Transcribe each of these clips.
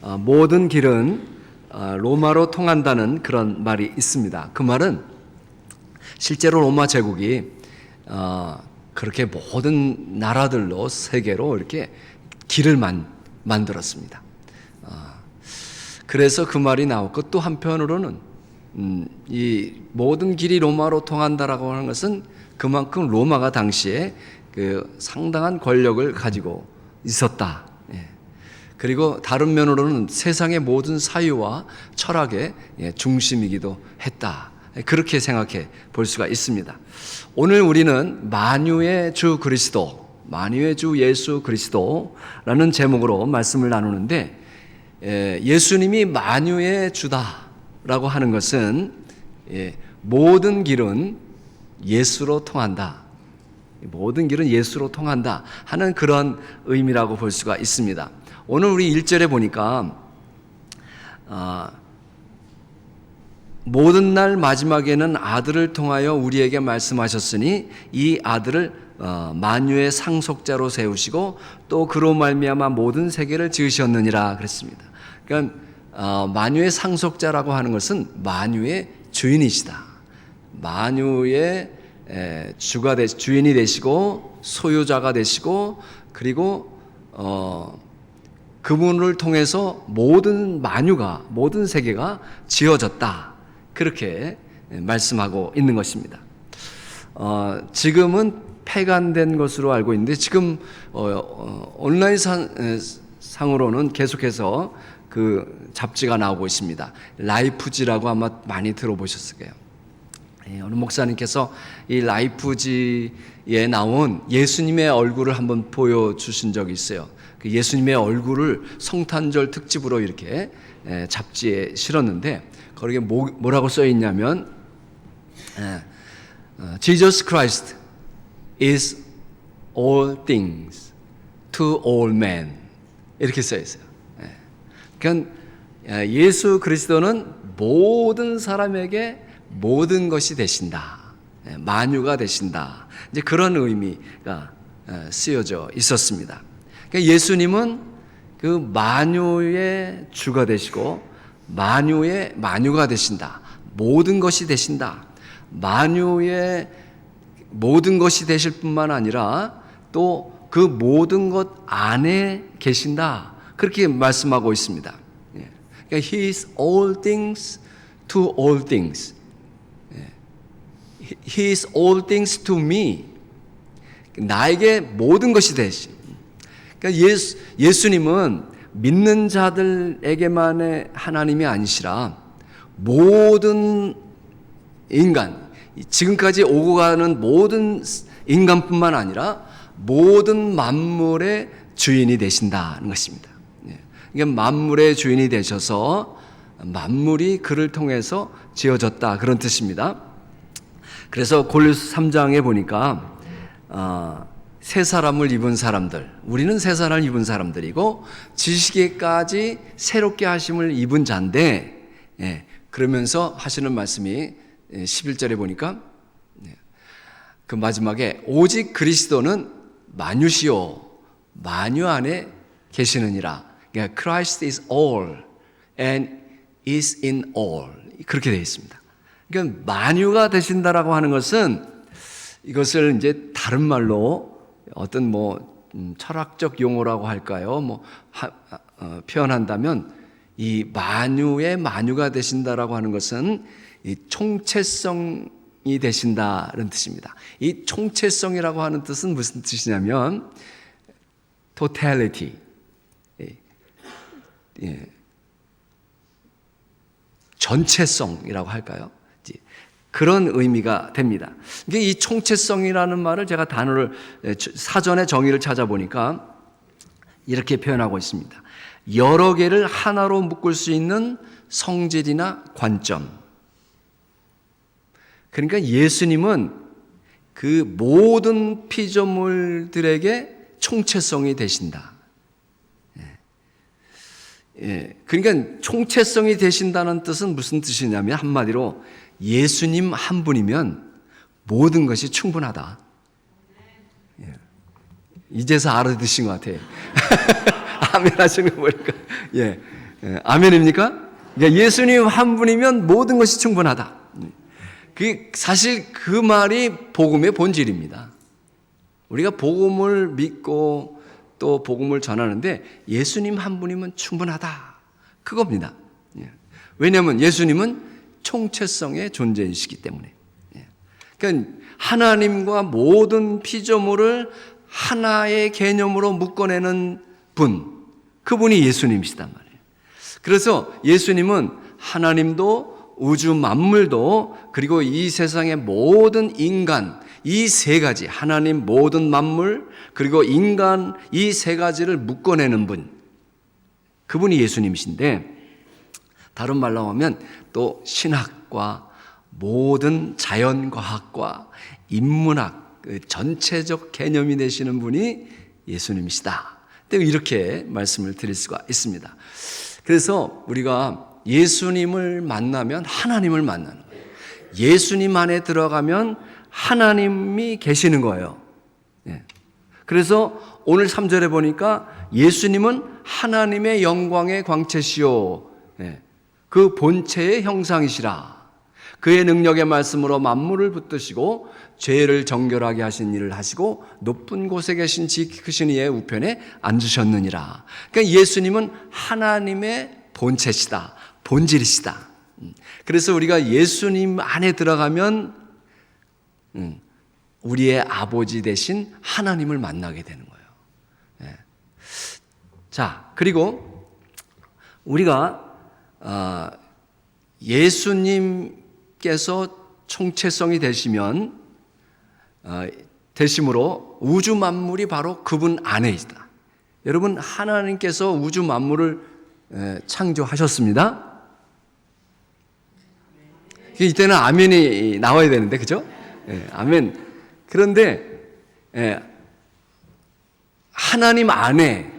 모든 길은 로마로 통한다는 그런 말이 있습니다. 그 말은 실제로 로마 제국이 그렇게 모든 나라들로 세계로 이렇게 길을 만들었습니다. 그래서 그 말이 나왔고, 또 한편으로는 이 모든 길이 로마로 통한다라고 하는 것은 그만큼 로마가 당시에 그 상당한 권력을 가지고 있었다. 그리고 다른 면으로는 세상의 모든 사유와 철학의 중심이기도 했다. 그렇게 생각해 볼 수가 있습니다. 오늘 우리는 만유의 주 그리스도, 만유의 주 예수 그리스도라는 제목으로 말씀을 나누는데, 예수님이 만유의 주다라고 하는 것은 모든 길은 예수로 통한다. 모든 길은 예수로 통한다 하는 그런 의미라고 볼 수가 있습니다. 오늘 우리 1절에 보니까 모든 날 마지막에는 아들을 통하여 우리에게 말씀하셨으니 이 아들을 만유의 상속자로 세우시고 또 그로 말미암아 모든 세계를 지으셨느니라 그랬습니다. 그러니까 만유의 상속자라고 하는 것은 만유의 주인이시다. 만유의 주인이 되시고 소유자가 되시고, 그리고 그분을 통해서 모든 만유가, 모든 세계가 지어졌다. 그렇게 말씀하고 있는 것입니다. 지금은 폐간된 것으로 알고 있는데, 지금 온라인 상으로는 계속해서 그 잡지가 나오고 있습니다. 라이프지라고 아마 많이 들어보셨을 거예요. 어느 목사님께서 이 라이프지에 나온 예수님의 얼굴을 한번 보여주신 적이 있어요. 그 예수님의 얼굴을 성탄절 특집으로 이렇게 잡지에 실었는데, 거기에 뭐라고 써 있냐면 Jesus Christ is all things to all men, 이렇게 써 있어요. 그러니까 예수 그리스도는 모든 사람에게 모든 것이 되신다, 만유가 되신다, 이제 그런 의미가 쓰여져 있었습니다. 그러니까 예수님은 그 만유의 주가 되시고 만유의 만유가 되신다, 모든 것이 되신다, 만유의 모든 것이 되실 뿐만 아니라 또 그 모든 것 안에 계신다, 그렇게 말씀하고 있습니다. 그러니까 He is all things to all things. He is all things to me. 나에게 모든 것이 되신. 그러니까 예수님은 믿는 자들에게만의 하나님이 아니시라 모든 인간, 지금까지 오고 가는 모든 인간뿐만 아니라 모든 만물의 주인이 되신다는 것입니다. 그러니까 만물의 주인이 되셔서 만물이 그를 통해서 지어졌다, 그런 뜻입니다. 그래서 골로새 3장에 보니까 새 사람을 입은 사람들, 우리는 새 사람을 입은 사람들이고 지식에까지 새롭게 하심을 입은 자인데, 그러면서 하시는 말씀이 11절에 보니까 그 마지막에 오직 그리스도는 만유시요 만유 안에 계시느니라. 그러니까 Christ is all and is in all, 그렇게 되어 있습니다. 그러니까 만유가 되신다라고 하는 것은, 이것을 이제 다른 말로 어떤 철학적 용어라고 할까요? 표현한다면 이 만유의 만유가 되신다라고 하는 것은 이 총체성이 되신다는 뜻입니다. 이 총체성이라고 하는 뜻은 무슨 뜻이냐면 totality, 전체성이라고 할까요? 그런 의미가 됩니다. 이 총체성이라는 말을 제가 단어를 사전에 정의를 찾아보니까 이렇게 표현하고 있습니다. 여러 개를 하나로 묶을 수 있는 성질이나 관점. 그러니까 예수님은 그 모든 피조물들에게 총체성이 되신다. 그러니까 총체성이 되신다는 뜻은 무슨 뜻이냐면, 한마디로 예수님 한 분이면 모든 것이 충분하다. 이제서 알아듣신 것 같아요. 아멘 하시는 거 보니까. 아멘입니까? 그러니까 예수님 한 분이면 모든 것이 충분하다. 사실 그 말이 복음의 본질입니다. 우리가 복음을 믿고 또 복음을 전하는데 예수님 한 분이면 충분하다. 그겁니다. 왜냐하면 예수님은 총체성의 존재이시기 때문에. 그러니까 하나님과 모든 피조물을 하나의 개념으로 묶어내는 분, 그분이 예수님이시단 말이에요. 그래서 예수님은 하나님도 우주 만물도 그리고 이 세상의 모든 인간, 이 세 가지, 하나님, 모든 만물 그리고 인간, 이 세 가지를 묶어내는 분, 그분이 예수님이신데, 다른 말로 하면 또 신학과 모든 자연과학과 인문학, 전체적 개념이 되시는 분이 예수님이시다. 이렇게 말씀을 드릴 수가 있습니다. 그래서 우리가 예수님을 만나면 하나님을 만나는 거예요. 예수님 안에 들어가면 하나님이 계시는 거예요. 그래서 오늘 3절에 보니까 예수님은 하나님의 영광의 광채시요, 그 본체의 형상이시라. 그의 능력의 말씀으로 만물을 붙드시고 죄를 정결하게 하신 일을 하시고 높은 곳에 계신 크신 이의 우편에 앉으셨느니라. 그러니까 예수님은 하나님의 본체시다, 본질이시다. 그래서 우리가 예수님 안에 들어가면 우리의 아버지 되신 하나님을 만나게 되는 거예요. 자, 그리고 우리가 예수님께서 총체성이 되심으로 우주 만물이 바로 그분 안에 있다. 여러분, 하나님께서 우주 만물을 창조하셨습니다. 이때는 아멘이 나와야 되는데, 그죠? 아멘. 그런데 하나님 안에,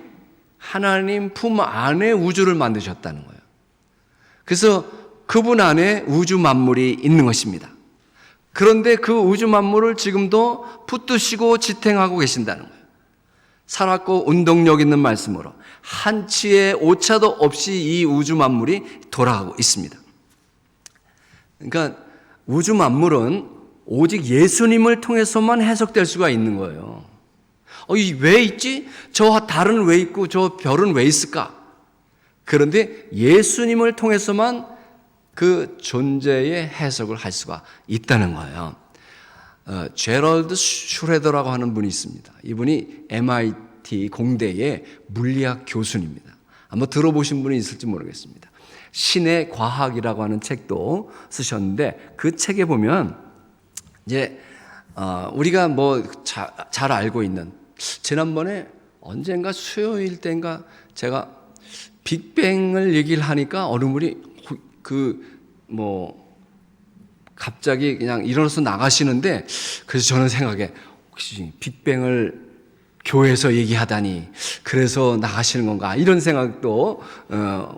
하나님 품 안에 우주를 만드셨다는 거예요. 그래서 그분 안에 우주 만물이 있는 것입니다. 그런데 그 우주 만물을 지금도 붙드시고 지탱하고 계신다는 거예요. 살았고 운동력 있는 말씀으로 한치의 오차도 없이 이 우주 만물이 돌아가고 있습니다. 그러니까 우주 만물은 오직 예수님을 통해서만 해석될 수가 있는 거예요. 왜 있지? 저 달은 왜 있고 저 별은 왜 있을까? 그런데 예수님을 통해서만 그 존재의 해석을 할 수가 있다는 거예요. 제럴드 슈레더라고 하는 분이 있습니다. 이분이 MIT 공대의 물리학 교수입니다. 아마 들어보신 분이 있을지 모르겠습니다. 신의 과학이라고 하는 책도 쓰셨는데, 그 책에 보면 이제 우리가 잘 알고 있는, 지난번에 언젠가 수요일 때인가 제가 빅뱅을 얘기를 하니까 어느 분이 갑자기 그냥 일어나서 나가시는데, 그래서 저는 생각해, 혹시 빅뱅을 교회에서 얘기하다니 그래서 나가시는 건가, 이런 생각도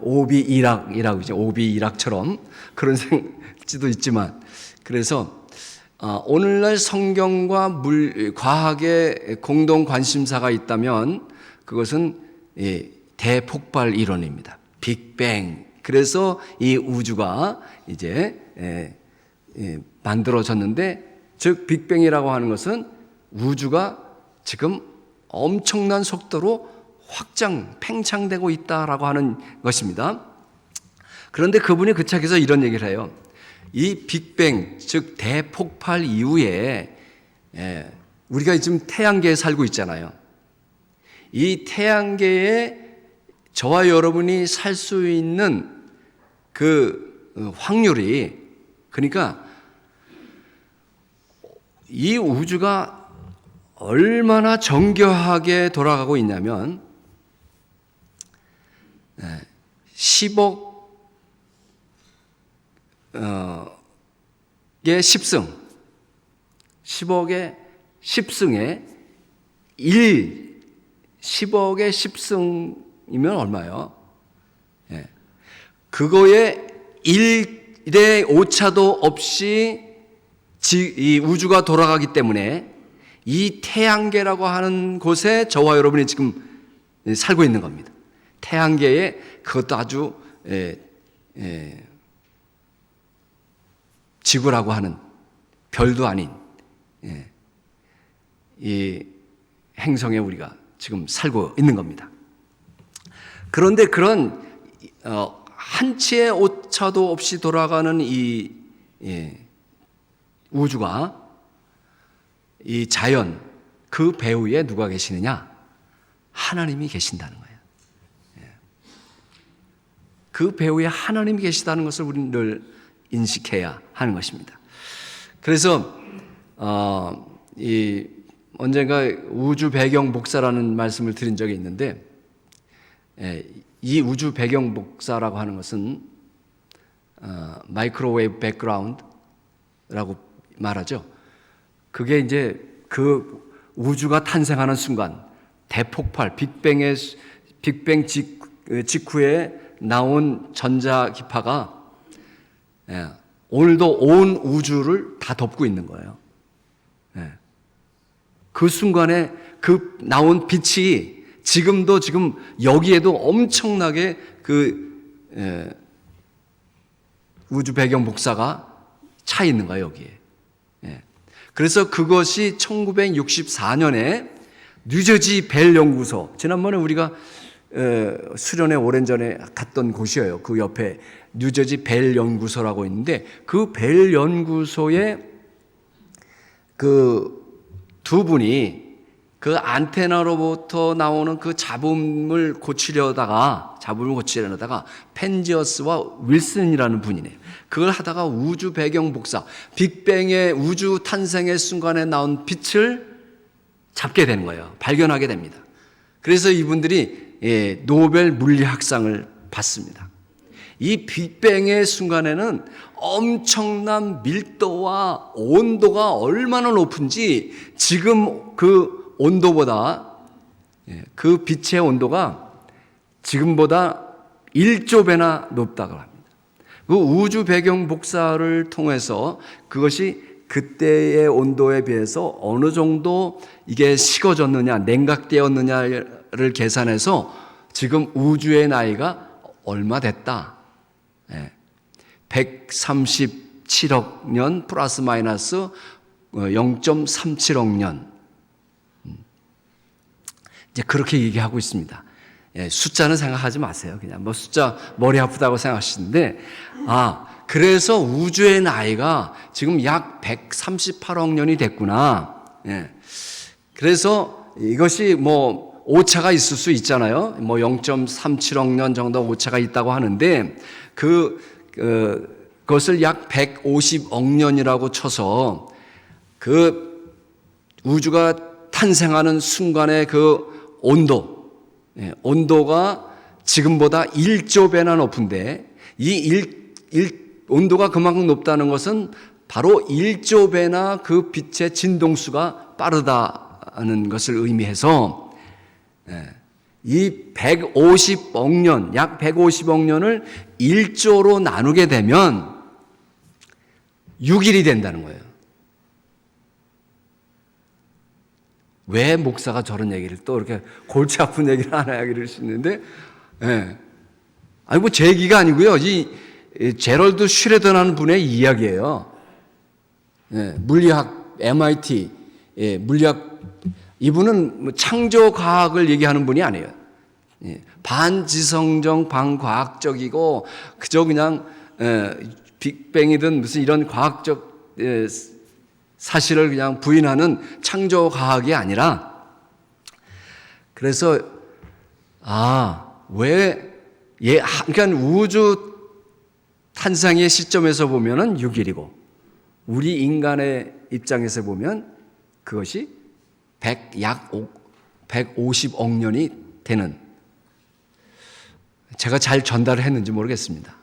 오비 이락이라고 이제 오비 이락처럼 그런 생각도 있지만, 그래서 오늘날 성경과 과학의 공동 관심사가 있다면 그것은 대폭발 이론입니다. 빅뱅. 그래서 이 우주가 이제 만들어졌는데, 즉 빅뱅이라고 하는 것은 우주가 지금 엄청난 속도로 팽창되고 있다라고 하는 것입니다. 그런데 그분이 그 책에서 이런 얘기를 해요. 이 빅뱅, 즉 대폭발 이후에 우리가 지금 태양계에 살고 있잖아요. 이 태양계에 저와 여러분이 살 수 있는 그 확률이, 그러니까 이 우주가 얼마나 정교하게 돌아가고 있냐면 10억의 10승, 10억의 10승에 10억의 10승이면 얼마예요? 그거에 1의 오차도 없이 이 우주가 돌아가기 때문에 이 태양계라고 하는 곳에 저와 여러분이 지금 살고 있는 겁니다. 태양계에 그것도 아주 지구라고 하는 별도 아닌 이 행성에 우리가 지금 살고 있는 겁니다. 그런데 그런 한 치의 오차도 없이 돌아가는 이 우주가, 이 자연, 그 배후에 누가 계시느냐? 하나님이 계신다는 거예요. 그 배후에 하나님이 계시다는 것을 우리는 늘 인식해야 하는 것입니다. 그래서 언젠가 우주 배경 목사라는 말씀을 드린 적이 있는데, 이 우주 배경 목사라고 하는 것은 마이크로웨이브 백그라운드라고 말하죠. 그게 이제 그 우주가 탄생하는 순간, 대폭발, 빅뱅 직후에 나온 전자기파가 오늘도 온 우주를 다 덮고 있는 거예요. 그 순간에 그 나온 빛이 지금 여기에도 엄청나게 그 우주 배경 복사가 차 있는 거예요, 여기에. 그래서 그것이 1964년에 뉴저지 벨 연구소, 지난번에 우리가 수련회 오랜 전에 갔던 곳이에요. 그 옆에 뉴저지 벨 연구소라고 있는데, 그 벨 연구소에 그 두 분이 그 안테나로부터 나오는 그 잡음을 고치려다가 펜지어스와 윌슨이라는 분이네요. 그걸 하다가 우주 배경 복사, 빅뱅의 우주 탄생의 순간에 나온 빛을 잡게 되는 거예요. 발견하게 됩니다. 그래서 이분들이 노벨 물리학상을 받습니다. 이 빅뱅의 순간에는 엄청난 밀도와 온도가 얼마나 높은지, 지금 그 온도보다, 그 빛의 온도가 지금보다 1조 배나 높다고 합니다. 그 우주 배경 복사를 통해서 그것이 그때의 온도에 비해서 어느 정도 이게 식어졌느냐, 냉각되었느냐를 계산해서 지금 우주의 나이가 얼마 됐다. 137억 년 플러스 마이너스 0.37억 년. 이제 그렇게 얘기하고 있습니다. 숫자는 생각하지 마세요. 그냥 뭐 숫자 머리 아프다고 생각하시는데, 그래서 우주의 나이가 지금 약 138억 년이 됐구나. 그래서 이것이 뭐 오차가 있을 수 있잖아요. 뭐 0.37억 년 정도 오차가 있다고 하는데, 그것을 약 150억 년이라고 쳐서 그 우주가 탄생하는 순간의 그 온도가 지금보다 1조 배나 높은데, 온도가 그만큼 높다는 것은 바로 1조 배나 그 빛의 진동수가 빠르다는 것을 의미해서, 이 150억 년, 약 150억 년을 1조로 나누게 되면 6일이 된다는 거예요. 왜 목사가 저런 얘기를 또 이렇게 골치 아픈 얘기를 하나 이럴 수 있는데, 아니 뭐 제 얘기가 아니고요. 이 제럴드 슈레더라는 분의 이야기예요. 물리학, MIT 물리학, 이분은 창조 과학을 얘기하는 분이 아니에요. 반지성적, 반과학적이고 그저 그냥 빅뱅이든 무슨 이런 과학적 사실을 그냥 부인하는 창조 과학이 아니라, 그래서 그러니까 우주 탄생의 시점에서 보면은 6일이고 우리 인간의 입장에서 보면 그것이 약 150억 년이 되는, 제가 잘 전달을 했는지 모르겠습니다.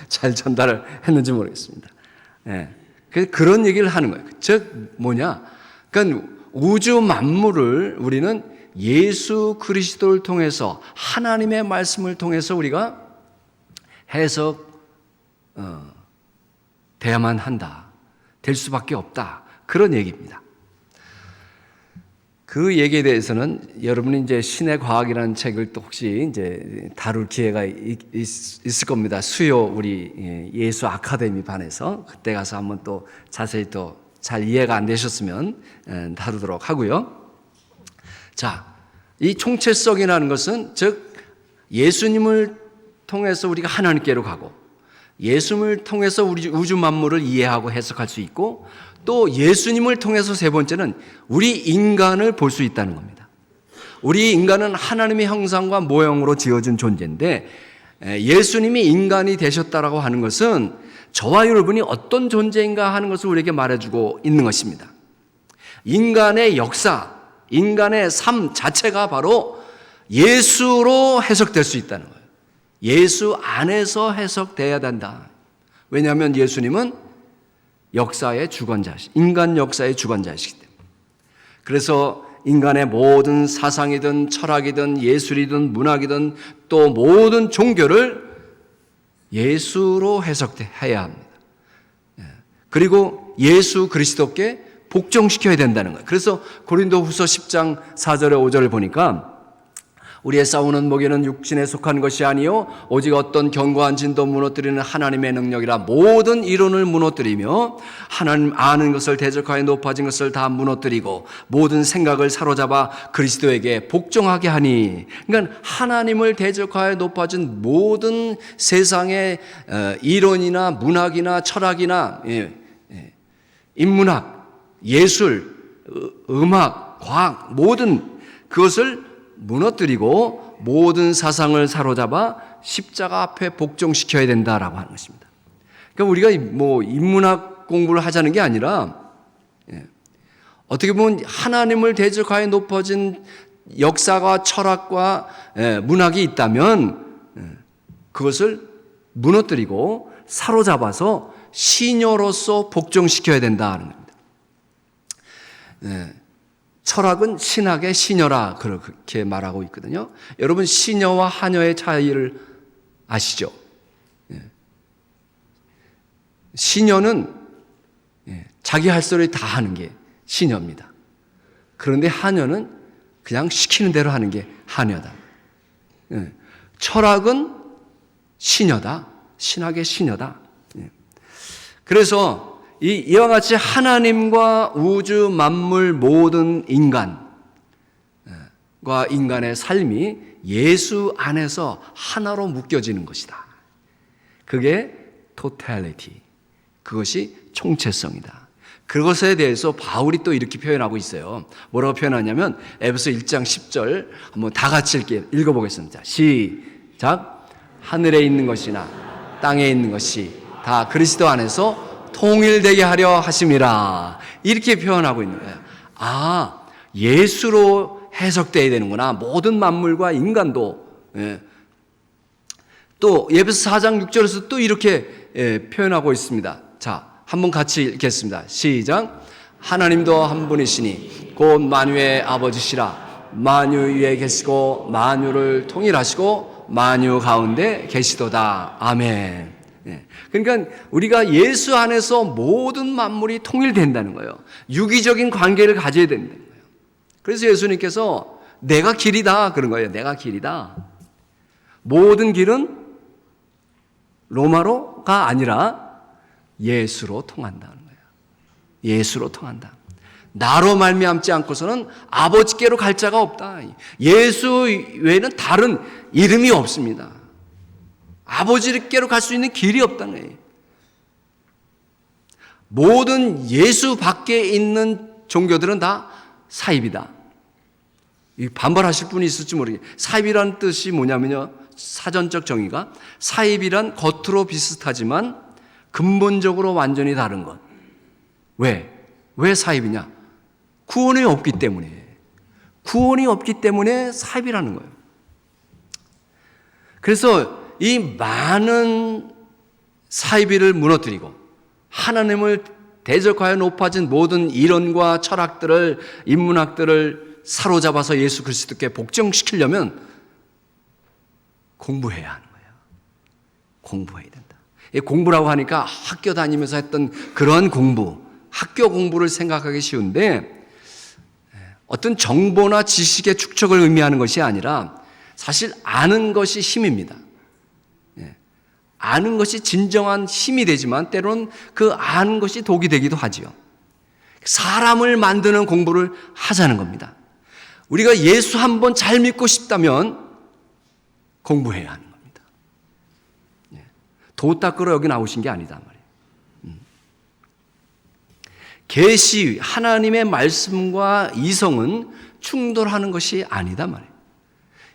잘 전달을 했는지 모르겠습니다. 그런 얘기를 하는 거예요. 즉 뭐냐? 그러니까 우주 만물을 우리는 예수 그리스도를 통해서, 하나님의 말씀을 통해서 우리가 돼야만 한다. 될 수밖에 없다. 그런 얘기입니다. 그 얘기에 대해서는 여러분이 이제 신의 과학이라는 책을 또 혹시 이제 다룰 기회가 있을 겁니다. 수요 우리 예수 아카데미 반에서 그때 가서 한번 또 자세히 또 잘 이해가 안 되셨으면 다루도록 하고요. 자, 이 총체성이라는 것은 즉 예수님을 통해서 우리가 하나님께로 가고 예수님을 통해서 우리 우주 만물을 이해하고 해석할 수 있고 또 예수님을 통해서 세 번째는 우리 인간을 볼 수 있다는 겁니다. 우리 인간은 하나님의 형상과 모형으로 지어진 존재인데 예수님이 인간이 되셨다라고 하는 것은 저와 여러분이 어떤 존재인가 하는 것을 우리에게 말해주고 있는 것입니다. 인간의 역사, 인간의 삶 자체가 바로 예수로 해석될 수 있다는 거예요. 예수 안에서 해석돼야 된다. 왜냐하면 예수님은 역사의 주관자이시, 인간 역사의 주관자이시기 때문에. 그래서 인간의 모든 사상이든 철학이든 예술이든 문학이든 또 모든 종교를 예수로 해석해야 합니다. 그리고 예수 그리스도께 복종시켜야 된다는 거예요. 그래서 고린도후서 10장 4절에 5절을 보니까 우리의 싸우는 무기는 육신에 속한 것이 아니요 오직 어떤 견고한 진도 무너뜨리는 하나님의 능력이라 모든 이론을 무너뜨리며 하나님 아는 것을 대적하여 높아진 것을 다 무너뜨리고 모든 생각을 사로잡아 그리스도에게 복종하게 하니. 그러니까 하나님을 대적하여 높아진 모든 세상의 이론이나 문학이나 철학이나 인문학, 예술, 음악, 과학 모든 그것을 무너뜨리고 모든 사상을 사로잡아 십자가 앞에 복종시켜야 된다라고 하는 것입니다. 그러니까 우리가 뭐 인문학 공부를 하자는 게 아니라 어떻게 보면 하나님을 대적하여 높아진 역사와 철학과 문학이 있다면 그것을 무너뜨리고 사로잡아서 시녀로서 복종시켜야 된다는 겁니다. 철학은 신학의 시녀라 그렇게 말하고 있거든요. 여러분 시녀와 하녀의 차이를 아시죠? 시녀는 자기 할 소리 다 하는 게 시녀입니다. 그런데 하녀는 그냥 시키는 대로 하는 게 하녀다. 철학은 시녀다. 신학의 시녀다. 그래서 이와 같이 하나님과 우주 만물 모든 인간과 인간의 삶이 예수 안에서 하나로 묶여지는 것이다. 그게 totality, 그것이 총체성이다. 그것에 대해서 바울이 또 이렇게 표현하고 있어요. 뭐라고 표현하냐면 에베소 1장 10절 한번 다 같이 읽어보겠습니다. 시작. 하늘에 있는 것이나 땅에 있는 것이 다 그리스도 안에서 통일되게 하려 하심이라. 이렇게 표현하고 있는 거예요. 아, 예수로 해석되어야 되는구나. 모든 만물과 인간도. 또 에베소 4장 6절에서 또 이렇게 표현하고 있습니다. 자, 한번 같이 읽겠습니다. 시작. 하나님도 한 분이시니 곧 만유의 아버지시라. 만유 위에 계시고 만유를 통일하시고 만유 가운데 계시도다. 아멘. 그러니까 우리가 예수 안에서 모든 만물이 통일된다는 거예요. 유기적인 관계를 가져야 된다는 거예요. 그래서 예수님께서 내가 길이다 그런 거예요. 내가 길이다. 모든 길은 로마로가 아니라 예수로 통한다는 거예요. 예수로 통한다. 나로 말미암지 않고서는 아버지께로 갈 자가 없다. 예수 외에는 다른 이름이 없습니다. 아버지께로 갈 수 있는 길이 없다는 거예요. 모든 예수 밖에 있는 종교들은 다 사입이다. 반발하실 분이 있을지 모르겠어요. 사입이란 뜻이 뭐냐면요. 사전적 정의가 사입이란 겉으로 비슷하지만 근본적으로 완전히 다른 것. 왜? 왜 사입이냐? 구원이 없기 때문에. 구원이 없기 때문에 사입이라는 거예요. 그래서 이 많은 사이비를 무너뜨리고 하나님을 대적하여 높아진 모든 이론과 철학들을 인문학들을 사로잡아서 예수 그리스도께 복종시키려면 공부해야 하는 거예요. 공부해야 된다. 이 공부라고 하니까 학교 다니면서 했던 그런 공부, 학교 공부를 생각하기 쉬운데 어떤 정보나 지식의 축적을 의미하는 것이 아니라 사실 아는 것이 힘입니다. 아는 것이 진정한 힘이 되지만 때로는 그 아는 것이 독이 되기도 하지요. 사람을 만드는 공부를 하자는 겁니다. 우리가 예수 한번 잘 믿고 싶다면 공부해야 하는 겁니다. 도 닦으러 여기 나오신 게 아니다 말이에요. 계시, 하나님의 말씀과 이성은 충돌하는 것이 아니다 말이에요.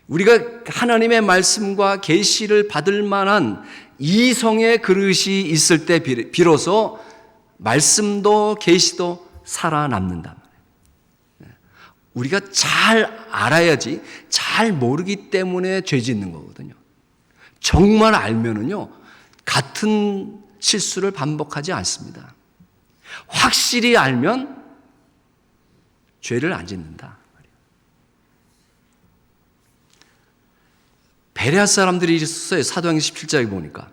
우리가 하나님의 말씀과 계시를 받을 만한 이성의 그릇이 있을 때 비로소 말씀도 계시도 살아남는다 말이에요. 우리가 잘 알아야지 잘 모르기 때문에 죄 짓는 거거든요. 정말 알면은요 같은 실수를 반복하지 않습니다. 확실히 알면 죄를 안 짓는다. 베레아 사람들이 있었어요. 사도행전 17장에 보니까.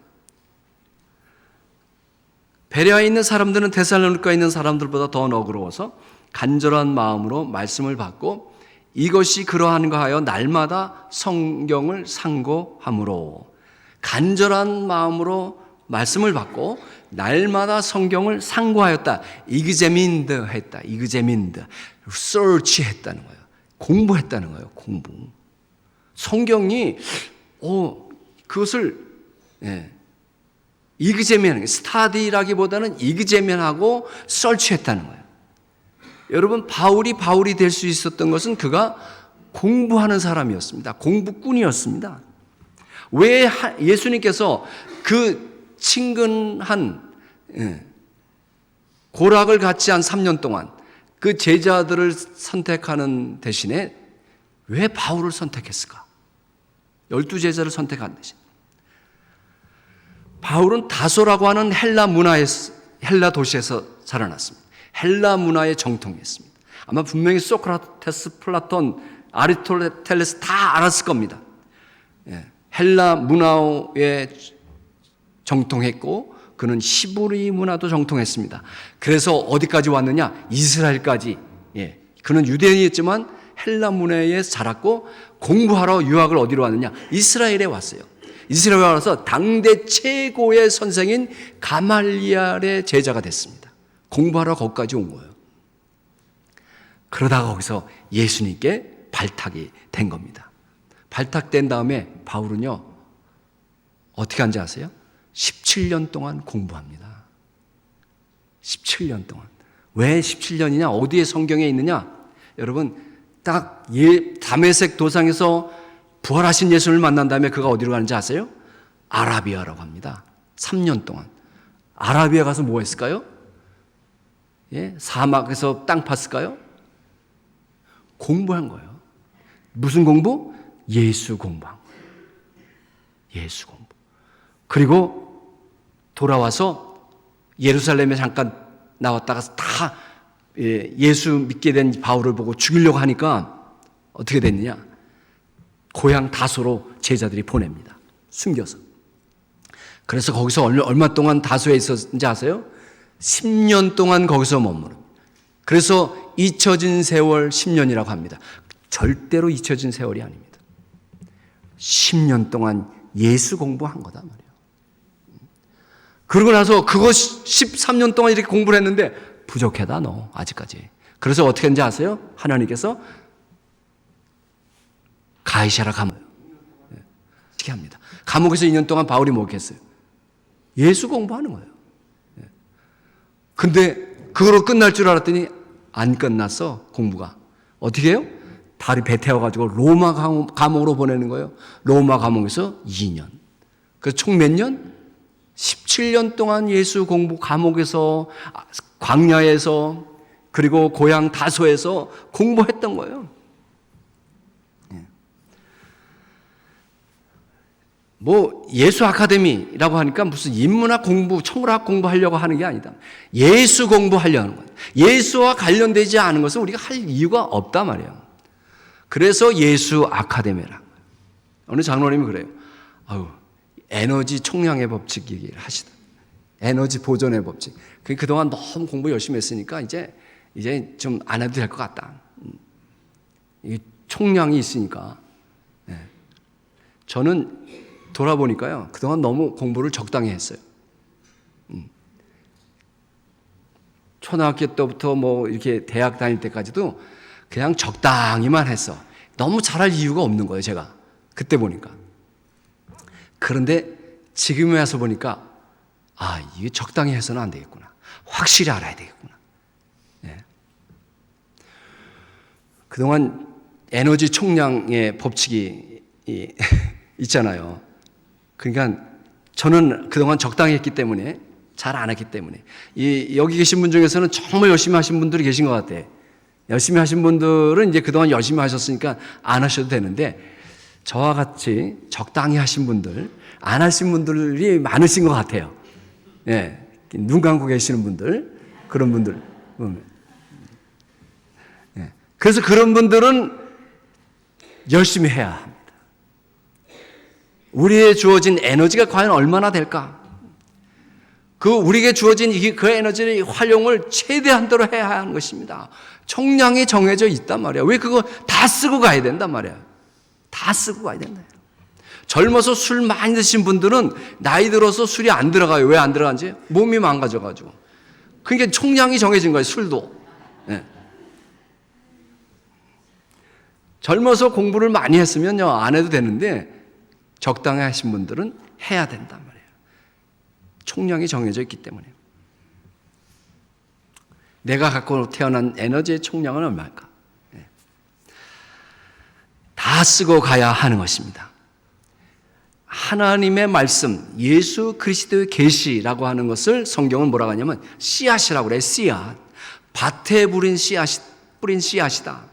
베레아에 있는 사람들은 데살로니가에 있는 사람들보다 더 너그러워서 간절한 마음으로 말씀을 받고 이것이 그러한가 하여 날마다 성경을 상고함으로, 간절한 마음으로 말씀을 받고 날마다 성경을 상고하였다. 이그제민드 했다. 이그제민드. search 했다는 거예요. 공부했다는 거예요. 공부. 성경이 그것을 이그제면, 스타디라기보다는 이그제면하고 설치했다는 거예요. 여러분, 바울이 될 수 있었던 것은 그가 공부하는 사람이었습니다. 공부꾼이었습니다. 왜 예수님께서 그 친근한 고락을 같이 한 3년 동안 그 제자들을 선택하는 대신에 왜 바울을 선택했을까? 12제자를 선택한 대신. 바울은 다소라고 하는 헬라 도시에서 자라났습니다. 헬라 문화에 정통했습니다. 아마 분명히 소크라테스, 플라톤, 아리스토텔레스 다 알았을 겁니다. 헬라 문화에 정통했고 그는 히브리 문화도 정통했습니다. 그래서 어디까지 왔느냐? 이스라엘까지. 그는 유대인이었지만 헬라 문화에 자랐고 공부하러 유학을 어디로 왔느냐? 이스라엘에 왔어요. 이스라엘에 와서 당대 최고의 선생인 가말리알의 제자가 됐습니다. 공부하러 거기까지 온 거예요. 그러다가 거기서 예수님께 발탁이 된 겁니다. 발탁된 다음에 바울은요 어떻게 한지 아세요? 17년 동안 공부합니다. 17년 동안. 왜 17년이냐? 어디에 성경에 있느냐? 여러분 딱 다메섹 도상에서 부활하신 예수를 만난 다음에 그가 어디로 가는지 아세요? 아라비아라고 합니다. 3년 동안. 아라비아 가서 뭐 했을까요? 사막에서 땅 팠을까요? 공부한 거예요. 무슨 공부? 예수 공부한 거예요. 예수 공부. 그리고 돌아와서 예루살렘에 잠깐 나왔다가 다 예수 믿게 된 바울을 보고 죽이려고 하니까 어떻게 됐느냐? 고향 다소로 제자들이 보냅니다. 숨겨서. 그래서 거기서 얼마 동안 다소에 있었는지 아세요? 10년 동안 거기서 머무릅니다. 그래서 잊혀진 세월 10년이라고 합니다. 절대로 잊혀진 세월이 아닙니다. 10년 동안 예수 공부한 거다 말이에요. 그러고 나서 그거 13년 동안 이렇게 공부를 했는데 부족하다 너 아직까지. 그래서 어떻게 했는지 아세요? 하나님께서 가이사랴 감옥 어떻게 합니다. 감옥에서 2년 동안 바울이 뭐 했어요? 예수 공부하는 거예요. 근데 그거로 끝날 줄 알았더니 안 끝났어. 공부가. 어떻게 해요? 다리 배 태워가지고 로마 감옥으로 보내는 거예요. 로마 감옥에서 2년. 그래서 총 몇 년? 17년 동안 예수 공부, 감옥에서, 광야에서, 그리고 고향 다소에서 공부했던 거예요. 뭐 예수 아카데미라고 하니까 무슨 인문학 공부, 천문학 공부하려고 하는 게 아니다. 예수 공부하려는 거예요. 예수와 관련되지 않은 것은 우리가 할 이유가 없단 말이에요. 그래서 예수 아카데미라는 거예요. 어느 장로님이 그래요. 에너지 총량의 법칙 얘기를 하시다. 에너지 보존의 법칙. 그동안 너무 공부 열심히 했으니까 이제 좀 안 해도 될 것 같다. 이 총량이 있으니까. 저는 돌아보니까요, 그동안 너무 공부를 적당히 했어요. 초등학교 때부터 뭐 이렇게 대학 다닐 때까지도 그냥 적당히만 했어. 너무 잘할 이유가 없는 거예요, 제가. 그때 보니까. 그런데 지금에 와서 보니까, 이게 적당히 해서는 안 되겠구나. 확실히 알아야 되겠구나. 그동안 에너지 총량의 법칙이 있잖아요. 그러니까 저는 그동안 적당히 했기 때문에, 잘 안 했기 때문에, 여기 계신 분 중에서는 정말 열심히 하신 분들이 계신 것 같아요. 열심히 하신 분들은 이제 그동안 열심히 하셨으니까 안 하셔도 되는데, 저와 같이 적당히 하신 분들, 안 하신 분들이 많으신 것 같아요. 눈 감고 계시는 분들, 그런 분들. 그래서 그런 분들은 열심히 해야 합니다. 우리에 주어진 에너지가 과연 얼마나 될까? 우리에게 주어진 그 에너지의 활용을 최대한도로 해야 하는 것입니다. 총량이 정해져 있단 말이야. 왜 그거 다 쓰고 가야 된단 말이야. 다 쓰고 가야 된다. 젊어서 술 많이 드신 분들은 나이 들어서 술이 안 들어가요. 왜 안 들어간지? 몸이 망가져가지고. 그러니까 총량이 정해진 거예요, 술도. 젊어서 공부를 많이 했으면요, 안 해도 되는데, 적당히 하신 분들은 해야 된단 말이에요. 총량이 정해져 있기 때문에. 내가 갖고 태어난 에너지의 총량은 얼마일까? 다 쓰고 가야 하는 것입니다. 하나님의 말씀, 예수 그리스도의 계시라고 하는 것을 성경은 뭐라고 하냐면 씨앗이라고 그래요. 씨앗. 밭에 뿌린 씨앗이다.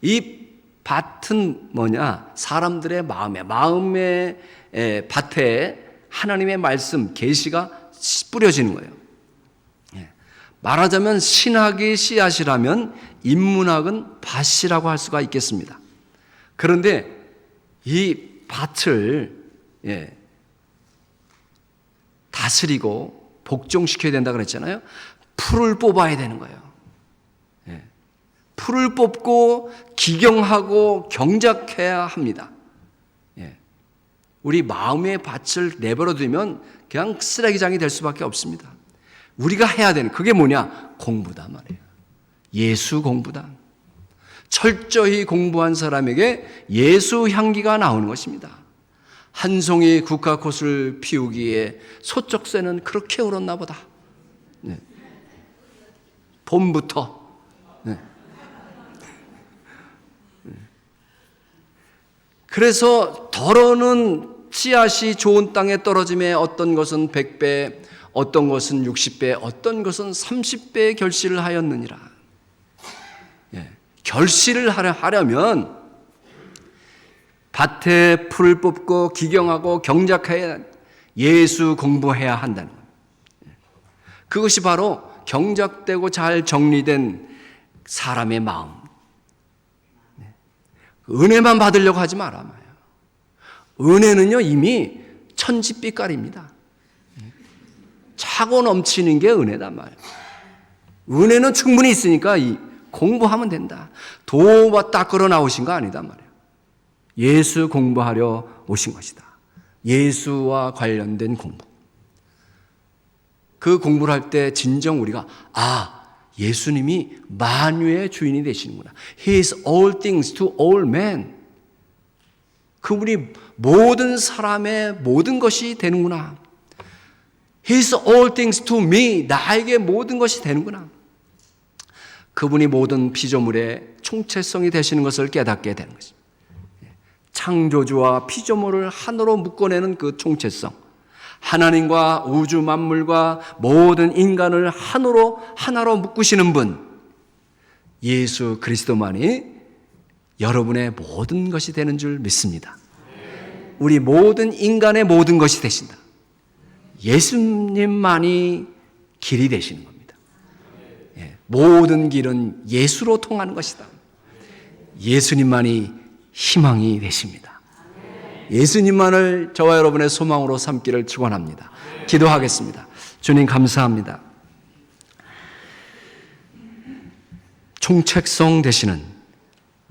이 밭은 뭐냐? 사람들의 마음의 밭에 하나님의 말씀, 계시가 뿌려지는 거예요. 말하자면 신학이 씨앗이라면 인문학은 밭이라고 할 수가 있겠습니다. 그런데 이 밭을 다스리고 복종시켜야 된다 그랬잖아요. 풀을 뽑아야 되는 거예요. 풀을 뽑고 기경하고 경작해야 합니다. 우리 마음의 밭을 내버려 두면 그냥 쓰레기장이 될 수밖에 없습니다. 우리가 해야 되는 그게 뭐냐? 공부다 말이에요. 예수 공부다. 철저히 공부한 사람에게 예수 향기가 나오는 것입니다. 한 송이 국화꽃을 피우기에 소쩍새는 그렇게 울었나 보다. 봄부터. 그래서 더러는 씨앗이 좋은 땅에 떨어짐에 어떤 것은 100배, 어떤 것은 60배, 어떤 것은 30배의 결실을 하였느니라. 결실을 하려면 밭에 풀을 뽑고 기경하고 경작해야 예수 공부해야 한다는 겁니다. 그것이 바로 경작되고 잘 정리된 사람의 마음. 은혜만 받으려고 하지 말아요. 은혜는요 이미 천지빛깔입니다. 차고 넘치는 게 은혜단 말이에요. 은혜는 충분히 있으니까 공부하면 된다. 도 닦으러 나오신 거 아니다 말이에요. 예수 공부하려 오신 것이다. 예수와 관련된 공부. 그 공부를 할 때 진정 우리가 예수님이 만유의 주인이 되시는구나. He is all things to all men. 그분이 모든 사람의 모든 것이 되는구나. He is all things to me. 나에게 모든 것이 되는구나. 그분이 모든 피조물의 총체성이 되시는 것을 깨닫게 되는 것입니다. 창조주와 피조물을 하나로 묶어내는 그 총체성. 하나님과 우주 만물과 모든 인간을 하나로 묶으시는 분. 예수 그리스도만이 여러분의 모든 것이 되는 줄 믿습니다. 우리 모든 인간의 모든 것이 되신다. 예수님만이 길이 되시는 겁니다. 모든 길은 예수로 통하는 것이다. 예수님만이 희망이 되십니다. 예수님만을 저와 여러분의 소망으로 삼기를 축원합니다. 기도하겠습니다. 주님 감사합니다. 총책성 되시는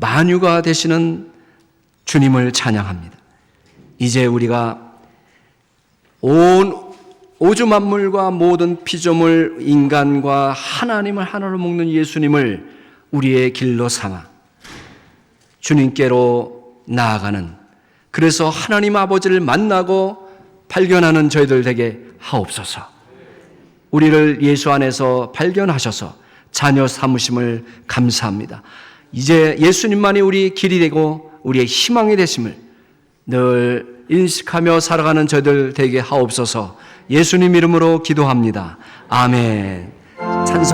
만유가 되시는 주님을 찬양합니다. 이제 우리가 온 우주 만물과 모든 피조물, 인간과 하나님을 하나로 묶는 예수님을 우리의 길로 삼아 주님께로 나아가는, 그래서 하나님 아버지를 만나고 발견하는 저희들 되게 하옵소서. 우리를 예수 안에서 발견하셔서 자녀 삼으심을 감사합니다. 이제 예수님만이 우리 길이 되고 우리의 희망이 되심을 늘 인식하며 살아가는 저희들 되게 하옵소서. 예수님 이름으로 기도합니다. 아멘. 찬송